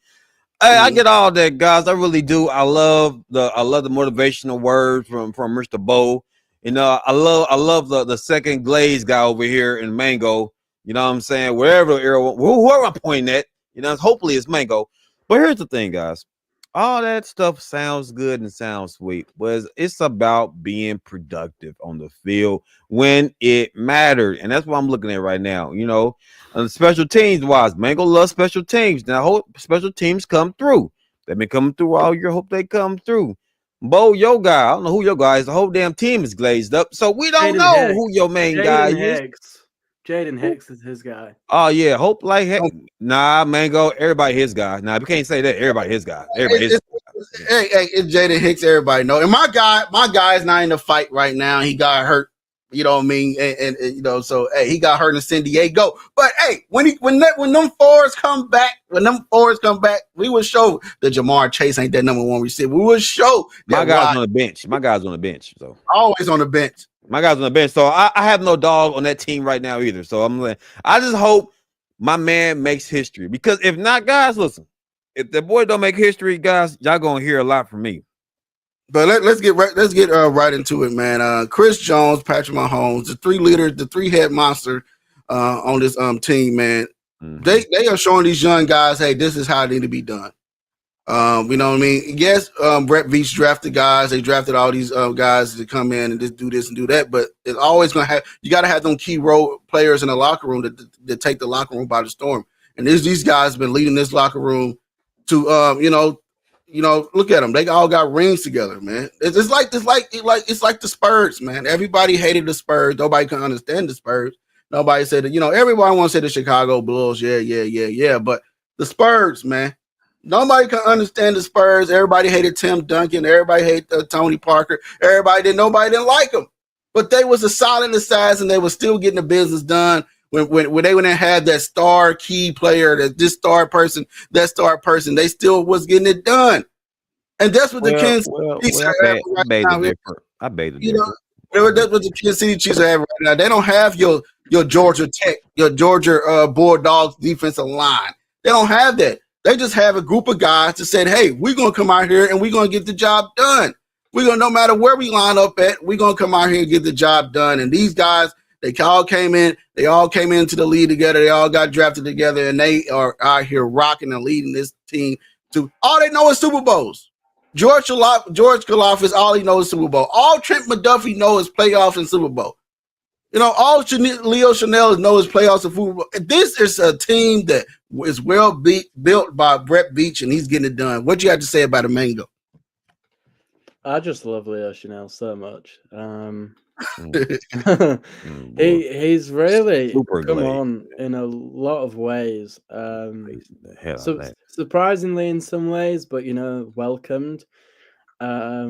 Hey, I get all that, guys. I really do. I love the motivational words from Mr. Bo. I love the second glaze guy over here in Mango. You know what I'm saying? Whoever I'm pointing at, hopefully it's Mango. But here's the thing, guys. All that stuff sounds good and sounds sweet, but it's about being productive on the field when it mattered. And that's what I'm looking at right now. Special teams wise, Mango loves special teams. Now I hope special teams come through. They've been coming through all year. Hope they come through. Bo, your guy, I don't know who your guy is. The whole damn team is glazed up. So we don't know who your main guy is. Jaden Hicks is his guy. Oh yeah, hope like heck. Nah, Mango, everybody his guy. Nah, we can't say that. Everybody his guy. It's Jaden Hicks. Everybody know. And my guy is not in the fight right now. He got hurt. You know what I mean? And you know, so hey, he got hurt in San Diego. But hey, when them fours come back, we will show that Jamar Chase ain't that number one receiver. We will show that my guys on the bench. My guys on the bench. So always on the bench. My guys on the bench. So I have no dog on that team right now either. So I just hope my man makes history. Because if not, guys, listen, if the boy don't make history, guys, y'all gonna hear a lot from me. But let's get right into it, man. Chris Jones, Patrick Mahomes, the three leaders, the three-head monster on this team, man. Mm-hmm. They are showing these young guys, hey, this is how it need to be done. You know what I mean? Yes, Brett Veach drafted guys. They drafted all these guys to come in and just do this and do that. But it's always going to have – you got to have them key role players in the locker room that take the locker room by the storm. And these guys have been leading this locker room to, look at them. They all got rings together, man. It's like the Spurs, man. Everybody hated the Spurs. Nobody can understand the Spurs. Nobody said that, everybody wants to say the Chicago Bulls. Yeah. But the Spurs, man. Nobody can understand the Spurs. Everybody hated Tim Duncan. Everybody hated Tony Parker. Nobody didn't like them. But they was a solid assassin. They were still getting the business done. When they wouldn't have that star key player, that star person, they still was getting it done. And that's what the Kansas City Chiefs are having right now. I beg to differ. That's what the Kansas City Chiefs are having right now. They don't have your Georgia Tech, your Georgia Bulldogs defensive line. They don't have that. They just have a group of guys that said, hey, we're going to come out here and we're going to get the job done. We're going to, no matter where we line up at, we're going to come out here and get the job done. And these guys, they all came into the league together. They all got drafted together, and they are out here rocking and leading this team to all they know is Super Bowls. George Kalafis, all he knows is Super Bowl. All Trent McDuffie knows is playoffs and Super Bowl. All Leo Chanel knows is playoffs and Super Bowl. This is a team that is well built by Brett Veach, and he's getting it done. What you have to say about a Mango? I just love Leo Chanel so much. He's really come on in a lot of ways. Surprisingly in some ways, but welcomed. I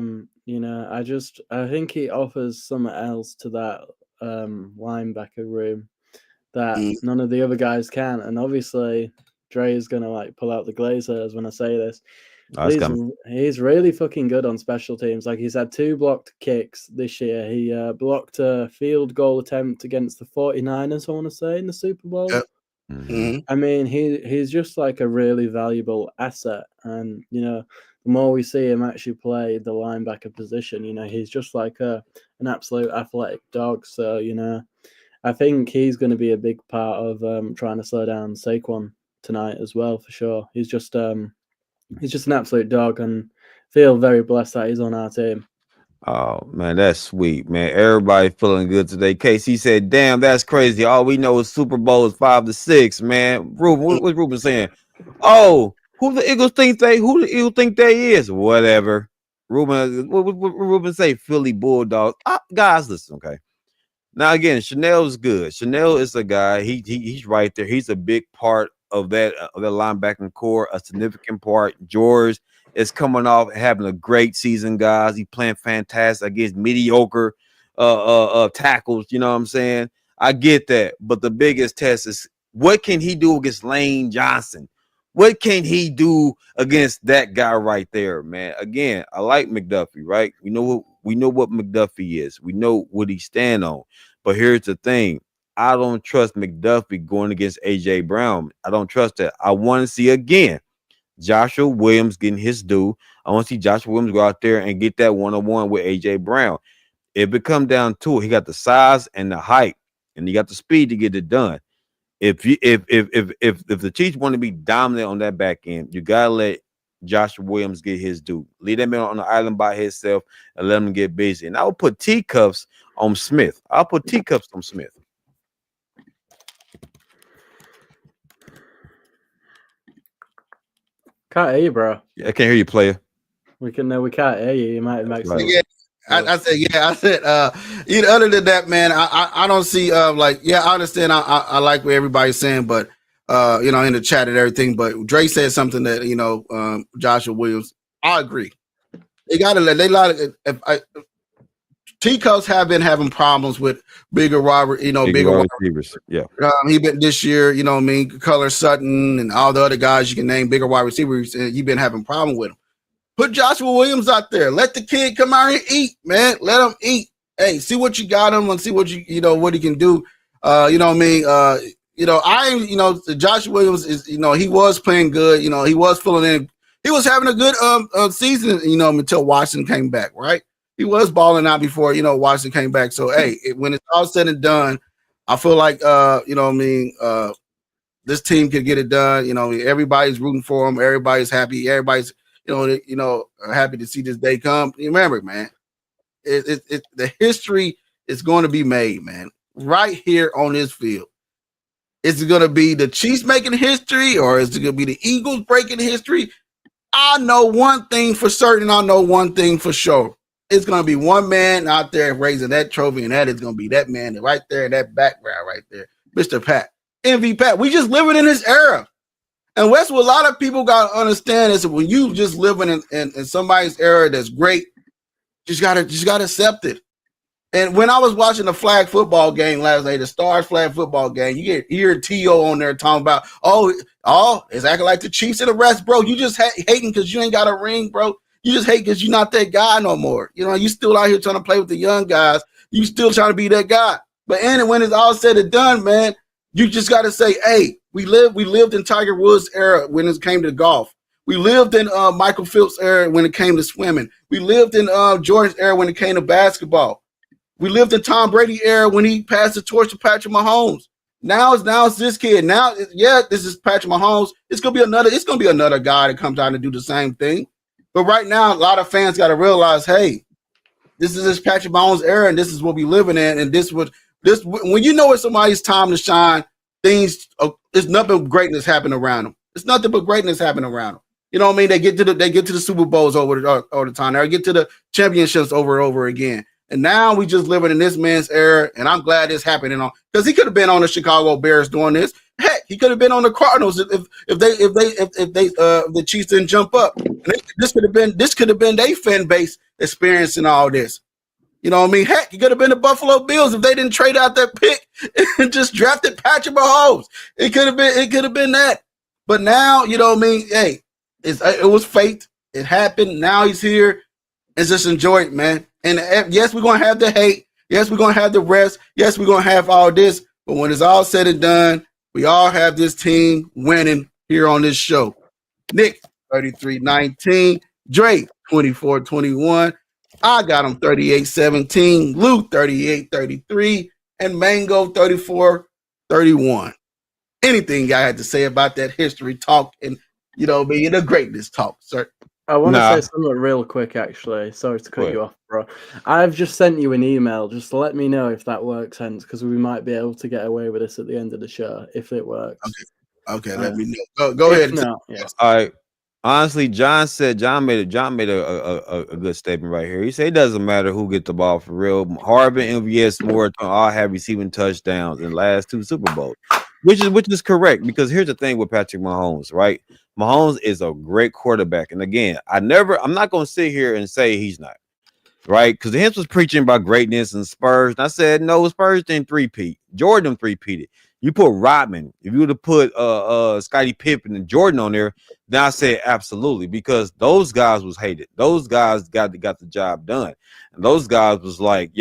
think he offers something else to that linebacker room that none of the other guys can. And obviously Dre is gonna pull out the Glazers when I say this. He's really fucking good on special teams. He's had 2 blocked kicks this year. He blocked a field goal attempt against the 49ers, I want to say, in the Super Bowl. Yep. Mm-hmm. I mean, he's just a really valuable asset. And, the more we see him actually play the linebacker position, he's just an absolute athletic dog. So, I think he's going to be a big part of trying to slow down Saquon tonight as well, for sure. He's just an absolute dog, and feel very blessed that he's on our team. Oh, man, that's sweet, man. Everybody feeling good today. KC said, damn, that's crazy. All we know is Super Bowl is 5-6, man. Ruben, what's Ruben saying? Oh, who the Eagles think they is? Whatever. Ruben, what Ruben say? Philly Bulldogs. Guys, listen, okay. Now, again, Chanel's good. Chanel is a guy. He's right there. He's a big part of that linebacking core, a significant part. George is coming off having a great season, guys. He's playing fantastic against mediocre tackles. You know what I'm saying? I get that, but the biggest test is what can he do against Lane Johnson? What can he do against that guy right there, man? Again, I like McDuffie, right? We know what McDuffie is. We know what he stand on. But here's the thing. I don't trust McDuffie going against A.J. Brown. I don't trust that. I want to see, again, Joshua Williams getting his due. I want to see Joshua Williams go out there and get that one-on-one with A.J. Brown. If it comes down to it, he got the size and the height, and he got the speed to get it done. If the Chiefs want to be dominant on that back end, you got to let Joshua Williams get his due. Leave that man on the island by himself and let him get busy. And I will put T-cuffs on Smith. I'll put T-cuffs on Smith. Can't hear you, bro. Yeah, I can't hear you, player. We can't hear you. You might make sense. Yeah. I said, other than that, man, I don't see, I understand. I like what everybody's saying, but, in the chat and everything, but Dre said something that, Joshua Williams, I agree. They got to Seacoast have been having problems with bigger Robert, bigger wide receivers. Yeah. he been this year, Color Sutton and all the other guys you can name bigger wide receivers, and you've been having problem with them. Put Joshua Williams out there. Let the kid come out and eat, man. Let him eat. Hey, see what you got him and see what what he can do. Joshua Williams is, he was playing good. He was filling in. He was having a good season, until Washington came back, right? He was balling out before, Washington came back. So, hey, when it's all said and done, I feel like, this team could get it done. Everybody's rooting for him. Everybody's happy. Everybody's, happy to see this day come. Remember, man, the history is going to be made, man, right here on this field. Is it going to be the Chiefs making history, or is it going to be the Eagles breaking history? I know one thing for certain. I know one thing for sure. It's going to be one man out there raising that trophy, and that is going to be that man right there in that background right there, Mr. Pat. MV Pat. We just living in this era. And that's what a lot of people got to understand is that when you just living in somebody's era that's great, just gotta accept it. And when I was watching the flag football game last night, the Stars flag football game, you hear T.O. on there talking about, it's acting like the Chiefs in the rest, bro. You just hating because you ain't got a ring, bro. You just hate because you're not that guy no more. You still out here trying to play with the young guys. You still trying to be that guy. But when it's all said and done, man, you just got to say, hey, we lived in Tiger Woods' era when it came to golf. We lived in Michael Phelps' era when it came to swimming. We lived in Jordan's era when it came to basketball. We lived in Tom Brady era when he passed the torch to Patrick Mahomes. Now it's this kid. Now, this is Patrick Mahomes. It's gonna be another guy that comes out and do the same thing. But right now, a lot of fans got to realize, hey, this is this Patrick Mahomes era, and this is what we living in. And when you know it's somebody's time to shine, it's nothing but greatness happening around them. It's nothing but greatness happening around them. You know what I mean? They get to the Super Bowls all the time. They get to the championships over and over again. And now we just living in this man's era, and I'm glad this happening because he could have been on the Chicago Bears doing this. Heck, he could have been on the Cardinals if the Chiefs didn't jump up. And this could have been their fan base experiencing all this. You know what I mean? Heck, he could have been the Buffalo Bills if they didn't trade out that pick and just drafted Patrick Mahomes. It could have been that. But now, you know what I mean? Hey, it was fate. It happened. Now he's here. And just enjoy it, man. And yes, we're gonna have the hate. Yes, we're gonna have the rest. Yes, we're gonna have all this. But when it's all said and done, we all have this team winning here on this show. Nick, 33-19. Dre, 24-21. I got him 38-17. Lou, 38-33. And Mango, 34-31. Anything I had to say about that history talk and, the greatness talk, sir? I want to say something real quick, actually. Sorry to cut you off, bro. I've just sent you an email. Just let me know if that works, because we might be able to get away with this at the end of the show, if it works. Okay, let me know. Go ahead. Yes. All right. Honestly, John made a good statement right here. He said it doesn't matter who gets the ball for real. Harbin, MVS, Moore all have receiving touchdowns in the last two Super Bowls, which is correct, because here's the thing with Patrick Mahomes, right? Mahomes is a great quarterback, and again, I'm not going to sit here and say he's not, right? Because him was preaching about greatness and Spurs, and I said no, Spurs didn't three-peat. Jordan three-peated. You put Rodman, if you would have put Scottie Pippen and Jordan on there, then I said absolutely, because those guys was hated. Those guys got the job done, and those guys was like,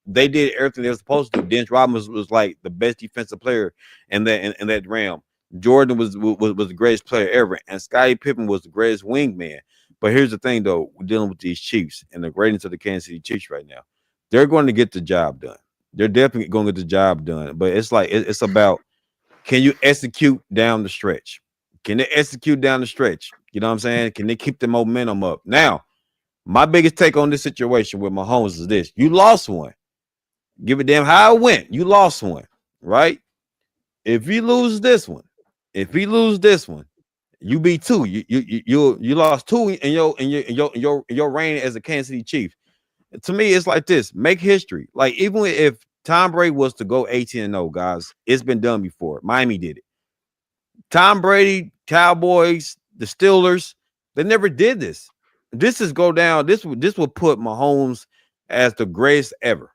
they did everything they were supposed to do. Dennis Rodman was like the best defensive player in that realm. Jordan was the greatest player ever, and Scottie Pippen was the greatest wingman. But here's the thing, though, we're dealing with these Chiefs and the greatness of the Kansas City Chiefs right now. They're going to get the job done. They're definitely going to get the job done. But it's like it's about, can you execute down the stretch? Can they execute down the stretch? You know what I'm saying? Can they keep the momentum up? Now, my biggest take on this situation with Mahomes is this: you lost one. Give a damn how it went. You lost one, right? If you lose this one, you beat two. You lost two in your reign as a Kansas City Chief. To me, it's like this: make history. Like, even if Tom Brady was to go 18-0, guys, it's been done before. Miami did it. Tom Brady, Cowboys, the Steelers, they never did this. This is go down. This will put Mahomes as the greatest ever,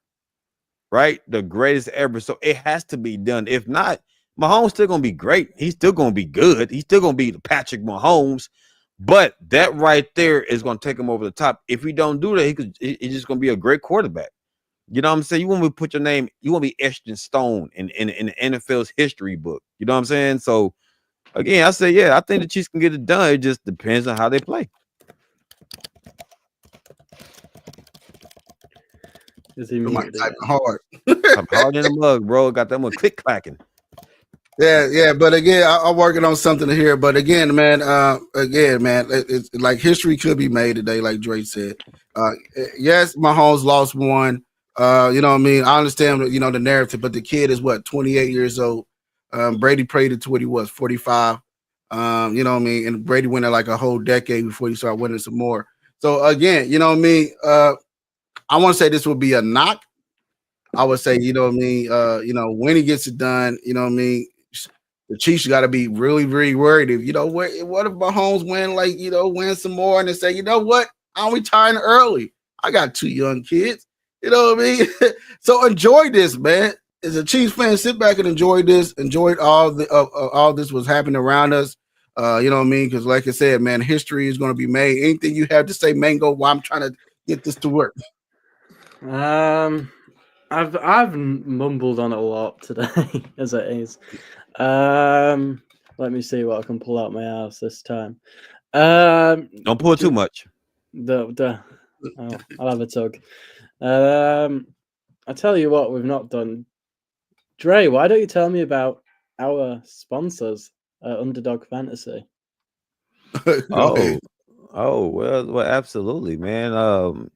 right? The greatest ever. So it has to be done. If not, Mahomes still gonna be great. He's still gonna be good. He's still gonna be the Patrick Mahomes. But that right there is gonna take him over the top. If he don't do that, he's just gonna be a great quarterback. You know what I'm saying? You want me to put your name, you want to be etched in stone in the NFL's history book. You know what I'm saying? So again, I say, yeah, I think the Chiefs can get it done. It just depends on how they play. Is he muted? Hard. I'm hard in the mug, bro. Got that one click clacking. Yeah, but again, I'm working on something here. But again, man, it's like history could be made today, like Dre said. Yes, Mahomes lost one. You know what I mean? I understand, you know, the narrative, but the kid is what, 28 years old. Brady prayed it to what he was, 45. You know what I mean? And Brady went like a whole decade before he started winning some more. So again, you know what I mean? I want to say this would be a knock. I would say, you know what I mean? You know, when he gets it done, you know what I mean? The Chiefs got to be really, really worried. If, you know, what if Mahomes win some more and they say, you know what? I'm retiring early. I got 2 young kids. You know what I mean? So enjoy this, man. As a Chiefs fan, sit back and enjoy this. Enjoy all this was happening around us. You know what I mean? Because like I said, man, history is going to be made. Anything you have to say, Mango, while I'm trying to get this to work. I've mumbled on it a lot today, as it is. Let me see what I can pull out my ass this time. Don't pull too much. I'll have a tug. I tell you what, we've not done. Dre, why don't you tell me about our sponsors at Underdog Fantasy? Well, absolutely, man.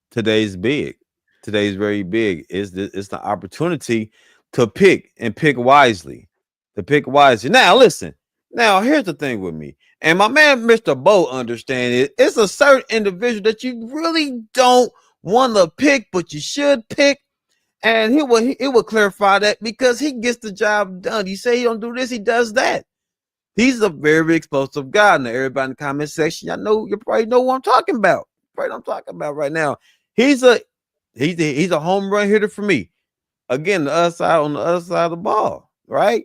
Today's big. Today's very big. It's the opportunity to pick and pick wisely. To pick wisely. Now, listen. Now, here's the thing with me. And my man, Mr. Bo, understand it. It's a certain individual that you really don't want to pick, but you should pick. And it will clarify that because he gets the job done. You say he don't do this, he does that. He's a very explosive guy. Now, everybody in the comment section, I know you probably know what I'm talking about. Right, I'm talking about right now. He's a home run hitter for me. Again, on the other side of the ball, right?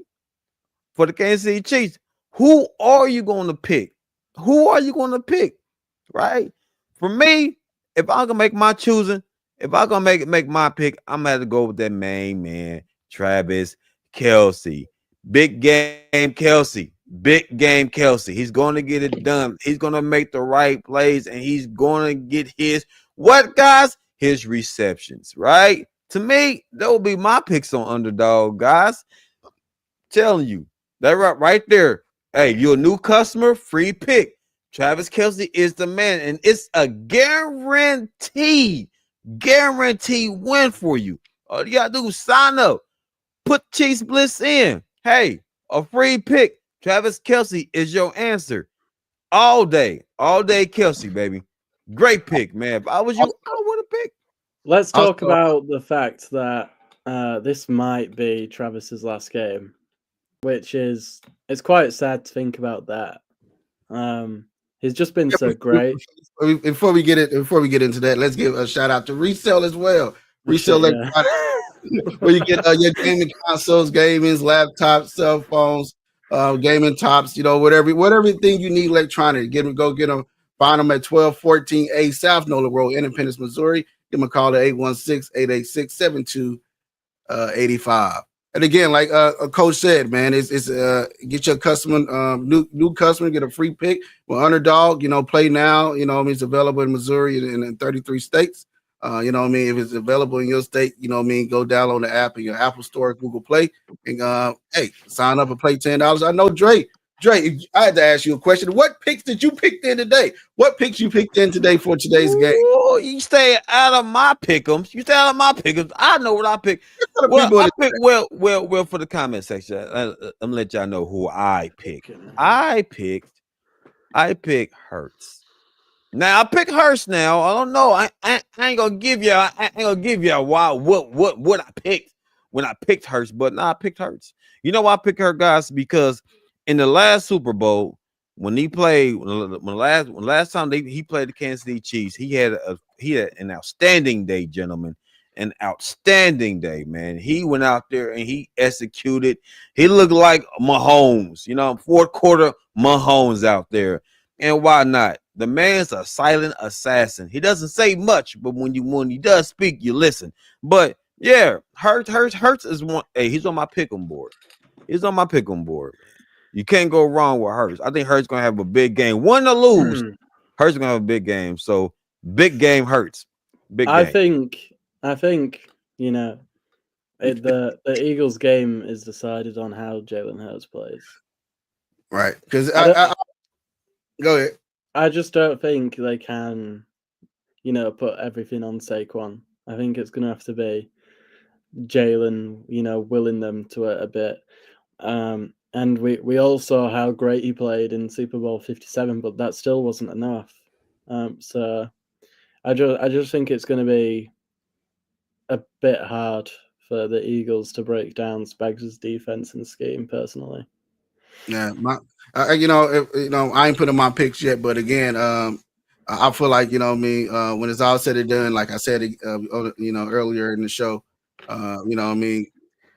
For the Kansas City Chiefs, who are you going to pick? Who are you going to pick? Right? For me, if I'm gonna make my choosing, if I'm gonna make my pick, I'm gonna have to go with that main man, Travis Kelce. Big game Kelce. Big game Kelce. He's going to get it done. He's going to make the right plays, and he's going to get his what, guys? His receptions, right? To me, that will be my picks on Underdog, guys. Telling you that right there. Hey, you're a new customer, free pick. Travis Kelce is the man, and it's a guaranteed win for you. All you gotta do is sign up, put Chiefs Blitz in. Hey, a free pick. Travis Kelce is your answer. All day Kelce, baby. Great pick, man. If I was you, I would have picked. Let's talk about the fact that this might be Travis's last game, which is, it's quite sad to think about that. He's just been so great. Before we get into that, let's give a shout out to Resell as well. Resell where you get your gaming consoles, gaming laptops, cell phones, gaming tops, you know, whatever thing you need electronic. Go get them. Find them at 1214A South Nola Road, Independence, Missouri. Give them a call at 816-886-7285. And again, like a coach said, man, it's get your customer, new customer, get a free pick with Underdog. You know, play now. You know, I mean, it's available in Missouri and in 33 states. You know what I mean? If it's available in your state, you know what I mean, go download the app in your Apple Store, Google Play, and hey, sign up and play $10. I know Dre, I had to ask you a question. What picks did you pick in today? What picks you picked in today for today's game? Oh, you stay out of my pick'ems. I know what I picked. Well, for the comment section, I'm gonna let y'all know who I picked. I picked Hurts. Now I pick Hurts. Now I don't know. I ain't gonna give y'all. What I picked when I picked Hurts, but now I picked Hurts. You know why I picked her, guys? Because in the last Super Bowl, when he played when last time he played the Kansas City Chiefs, he had an outstanding day, gentlemen. An outstanding day, man. He went out there and he executed. He looked like Mahomes, fourth quarter Mahomes out there. And why not? The man's a silent assassin. He doesn't say much, but when he does speak, you listen. But yeah, Hurts is one. Hey, he's on my pick'em board. He's on my pick'em board. You can't go wrong with Hurts. I think Hurts gonna have a big game. Win or lose, Hurts gonna have a big game. So big game Hurts. Big game. I think the Eagles game is decided on how Jalen Hurts plays. Right, because I go ahead. I just don't think they can, put everything on Saquon. I think it's going to have to be Jalen, willing them to it a bit. And we all saw how great he played in Super Bowl 57, but that still wasn't enough. So I just think it's going to be a bit hard for the Eagles to break down Spags' defense and scheme personally. Yeah, I ain't putting my picks yet, but again, I feel like when it's all said and done, like I said, earlier in the show,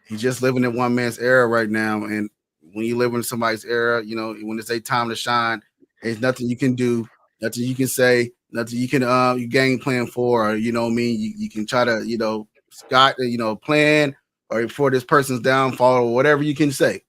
he's just living in one man's era right now, and when you live in somebody's era, when it's a time to shine, there's nothing you can do, nothing you can say, nothing you can you game plan for, or you can try to plan or for this person's downfall or whatever you can say.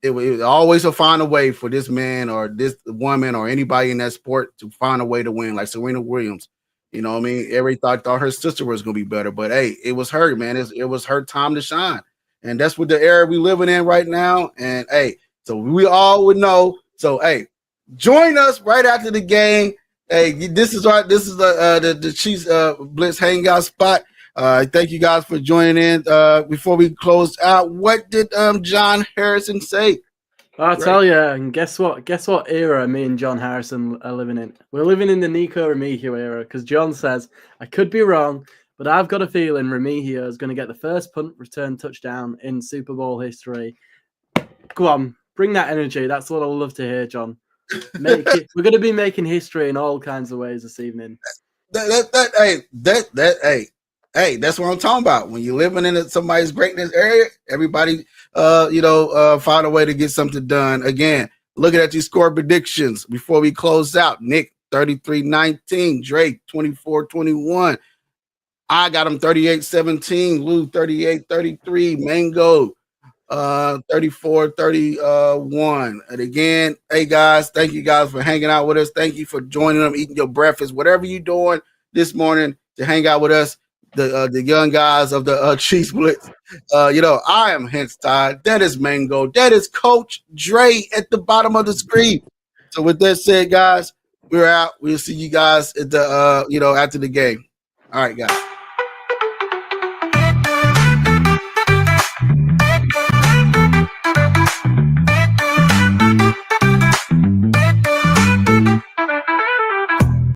It will always find a way for this man or this woman or anybody in that sport to find a way to win, like Serena Williams. Everybody thought her sister was going to be better, but hey, it was her, man. It was her time to shine, and that's what the era we living in right now. And hey, so we all would know. So hey, join us right after the game. Hey, this is the Chiefs Blitz Hangout spot. Thank you guys for joining in. Before we close out, what did John Harrison say? I'll tell you, and guess what era me and John Harrison are living in? We're living in the Nico Remigio era, because John says, I could be wrong, but I've got a feeling Remigio is going to get the first punt return touchdown in Super Bowl history. Go on, bring that energy. That's what I love to hear, John. We're going to be making history in all kinds of ways this evening. Hey, that's what I'm talking about. When you're living in somebody's greatness area, everybody, find a way to get something done. Again, looking at these score predictions before we close out. Nick, 33-19. Drake, 24-21. I got him 38-17. Lou, 38-33. Mango, 34-31. And again, hey, guys, thank you guys for hanging out with us. Thank you for joining them, eating your breakfast, whatever you're doing this morning to hang out with us. The young guys of the Chiefs Blitz. I am Henstad. That is Mango. That is Coach Dre at the bottom of the screen. So with that said, guys, we're out. We'll see you guys at the after the game. All right, guys.